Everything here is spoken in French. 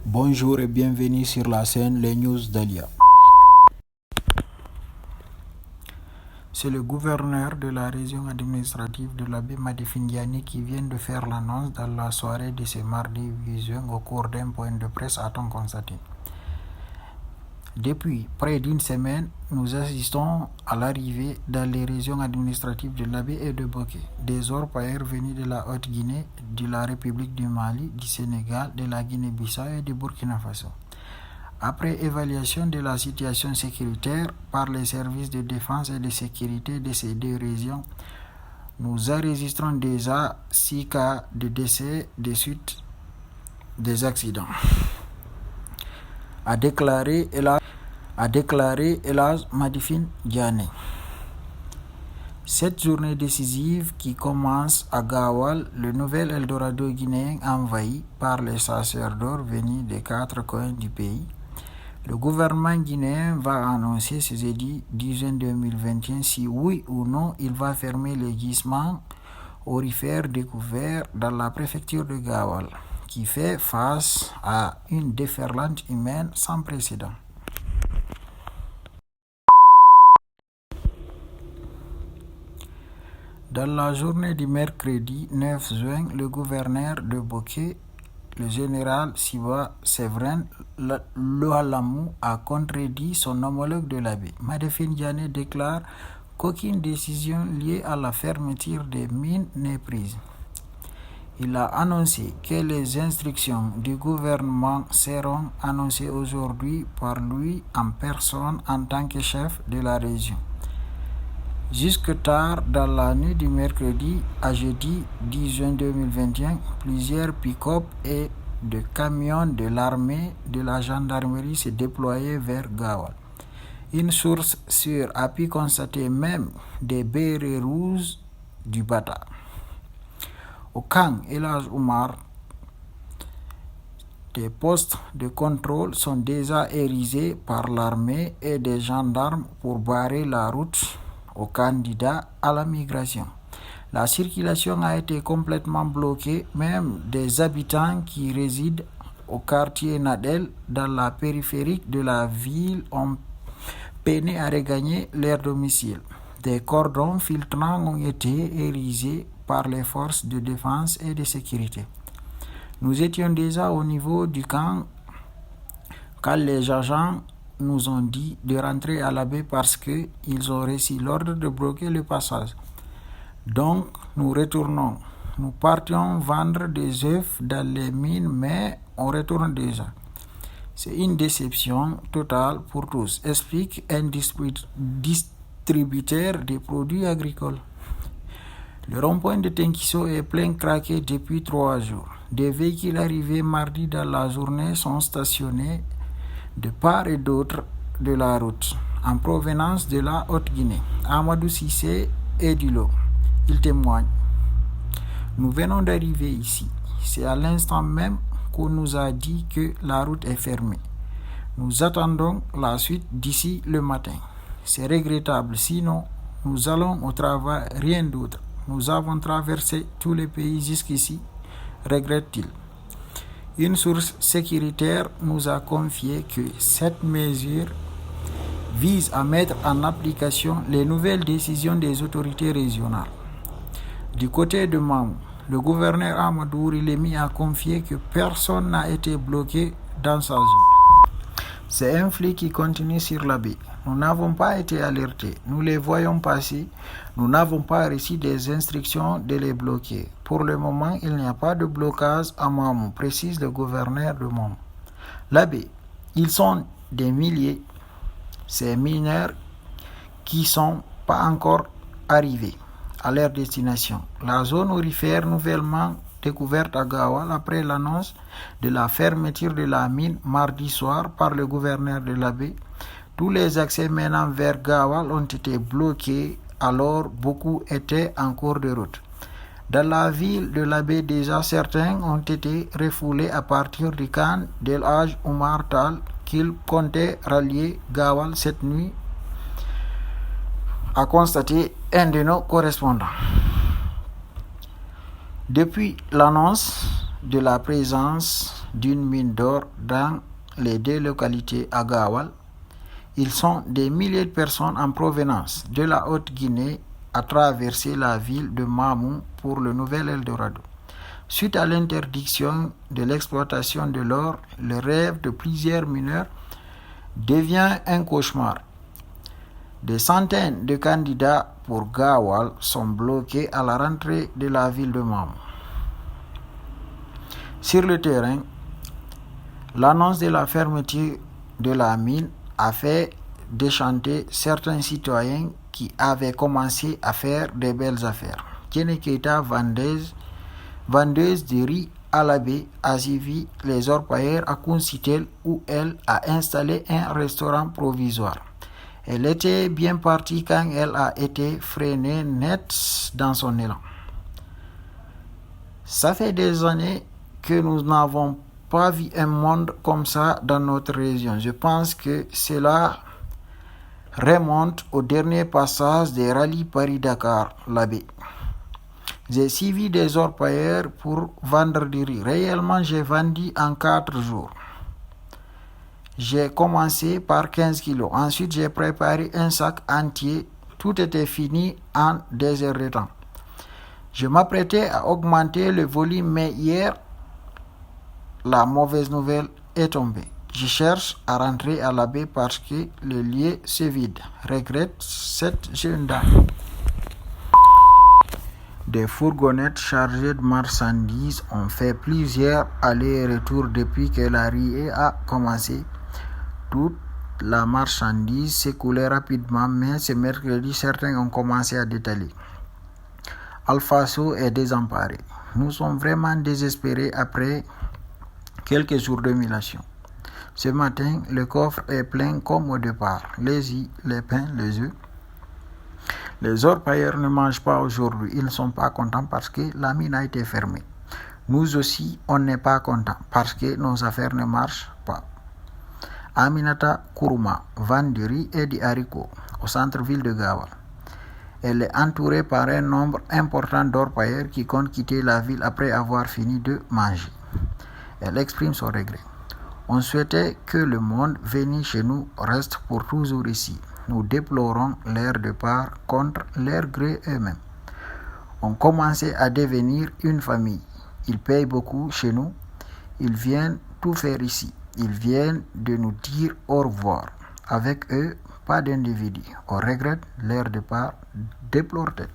Bonjour et bienvenue sur la scène Les News d'Alia. C'est le gouverneur de la région administrative de l'Abbé Madifin-Diané qui vient de faire l'annonce dans la soirée de ce mardi 8 juin au cours d'un point de presse, a-t-on constaté. Depuis près d'une semaine, nous assistons à l'arrivée dans les régions administratives de l'Abbé et de Boké des orpailleurs venus de la Haute-Guinée, de la République du Mali, du Sénégal, de la Guinée-Bissau et du Burkina Faso. Après évaluation de la situation sécuritaire par les services de défense et de sécurité de ces deux régions, nous enregistrons déjà 6 cas de décès des suites des accidents, a déclaré Elhadj Madifin-Diané. Cette journée décisive qui commence à Gawal, le nouvel Eldorado guinéen envahi par les chasseurs d'or venus des 4 coins du pays, le gouvernement guinéen va annoncer ce jeudi 10 juin 2021 si oui ou non il va fermer les gisements aurifères découverts dans la préfecture de Gawal, qui fait face à une déferlante humaine sans précédent. Dans la journée du mercredi 9 juin, le gouverneur de Boké, le général Siba Séverin Louhalamou, a contredit son homologue de l'Abbé. Madifin-Diané déclare qu'aucune décision liée à la fermeture des mines n'est prise. Il a annoncé que les instructions du gouvernement seront annoncées aujourd'hui par lui en personne en tant que chef de la région. Jusque tard dans la nuit du mercredi à jeudi 10 juin 2021, plusieurs pick-up et de camions de l'armée de la gendarmerie se déployaient vers Gawal. Une source sûre a pu constater même des bérets rouges du Bata. Au camp Elhadj Oumar, des postes de contrôle sont déjà érigés par l'armée et des gendarmes pour barrer la route aux candidats à la migration. La circulation a été complètement bloquée, même des habitants qui résident au quartier Nadel dans la périphérie de la ville ont peiné à regagner leur domicile. Des cordons filtrants ont été érigés par les forces de défense et de sécurité. Nous étions déjà au niveau du camp quand les agents nous ont dit de rentrer à l'Abbé parce qu'ils ont reçu l'ordre de bloquer le passage. Donc, nous retournons. Nous partions vendre des œufs dans les mines, mais on retourne déjà. C'est une déception totale pour tous, explique un distributeur de produits agricoles. Le rond-point de Tenkiso est plein craqué depuis 3 jours. Des véhicules arrivés mardi dans la journée sont stationnés de part et d'autre de la route, en provenance de la Haute-Guinée. Amadou Cissé est du lot. Il témoigne. Nous venons d'arriver ici. C'est à l'instant même qu'on nous a dit que la route est fermée. Nous attendons la suite d'ici le matin. C'est regrettable, sinon nous allons au travail, rien d'autre. Nous avons traversé tous les pays jusqu'ici, regrette-t-il. Une source sécuritaire nous a confié que cette mesure vise à mettre en application les nouvelles décisions des autorités régionales. Du côté de Mamou, le gouverneur Amadou Rilemi a confié que personne n'a été bloqué dans sa zone. C'est un flic qui continue sur l'Abbé. Nous n'avons pas été alertés. Nous les voyons passer. Nous n'avons pas reçu des instructions de les bloquer. Pour le moment, il n'y a pas de blocage à Mamou, précise le gouverneur de Mamou. L'Abbé, ils sont des milliers, ces mineurs qui ne sont pas encore arrivés à leur destination. La zone aurifère nouvellement découverte à Gawal après l'annonce de la fermeture de la mine mardi soir par le gouverneur de l'Abbé. Tous les accès menant vers Gawal ont été bloqués alors beaucoup étaient en cours de route. Dans la ville de l'Abbé, déjà certains ont été refoulés à partir du camp d'Elhadj Oumar Tall qu'ils comptaient rallier Gawal cette nuit, a constaté un de nos correspondants. Depuis l'annonce de la présence d'une mine d'or dans les 2 localités à Gawal. Ils sont des milliers de personnes en provenance de la Haute-Guinée à traverser la ville de Mamou pour le nouvel Eldorado. Suite à l'interdiction de l'exploitation de l'or, le rêve de plusieurs mineurs devient un cauchemar. Des centaines de candidats pour Gawal sont bloqués à la rentrée de la ville de Mamou. Sur le terrain, l'annonce de la fermeture de la mine a fait déchanter certains citoyens qui avaient commencé à faire de belles affaires. Kéné Keita, vendeuse de riz à la baie, a suivi les orpailleurs à Kuncitel où elle a installé un restaurant provisoire. Elle était bien partie quand elle a été freinée net dans son élan. Ça fait des années que nous n'avons pas vu un monde comme ça dans notre région. Je pense que cela remonte au dernier passage des rallyes Paris-Dakar, la baie. J'ai suivi des orpailleurs pour vendre du riz. Réellement, j'ai vendu en 4 jours. J'ai commencé par 15 kilos. Ensuite, j'ai préparé un sac entier. Tout était fini en 2 heures de temps. Je m'apprêtais à augmenter le volume, mais hier, la mauvaise nouvelle est tombée. Je cherche à rentrer à la baie parce que le lieu se vide, regrette cette jeune dame. Des fourgonnettes chargées de marchandises ont fait plusieurs allers-retours depuis que la riée a commencé. Toute la marchandise s'écoulait rapidement, mais ce mercredi, certains ont commencé à détaler. Alfaso est désemparé. Nous sommes vraiment désespérés après quelques jours de humiliation. Ce matin, le coffre est plein comme au départ. Les riz, les pains, les œufs. Les orpailleurs ne mangent pas aujourd'hui. Ils ne sont pas contents parce que la mine a été fermée. Nous aussi, on n'est pas contents parce que nos affaires ne marchent pas. Aminata Kourouma vend du riz et du haricot au centre-ville de Gawal. Elle est entourée par un nombre important d'orpailleurs qui comptent quitter la ville après avoir fini de manger. Elle exprime son regret. On souhaitait que le monde venu chez nous reste pour toujours ici. Nous déplorons leur départ contre leur gré eux-mêmes. On commençait à devenir une famille. Ils payent beaucoup chez nous. Ils viennent tout faire ici. Ils viennent de nous dire au revoir. Avec eux, pas d'individus. On regrette leur départ, déplore-t-elle.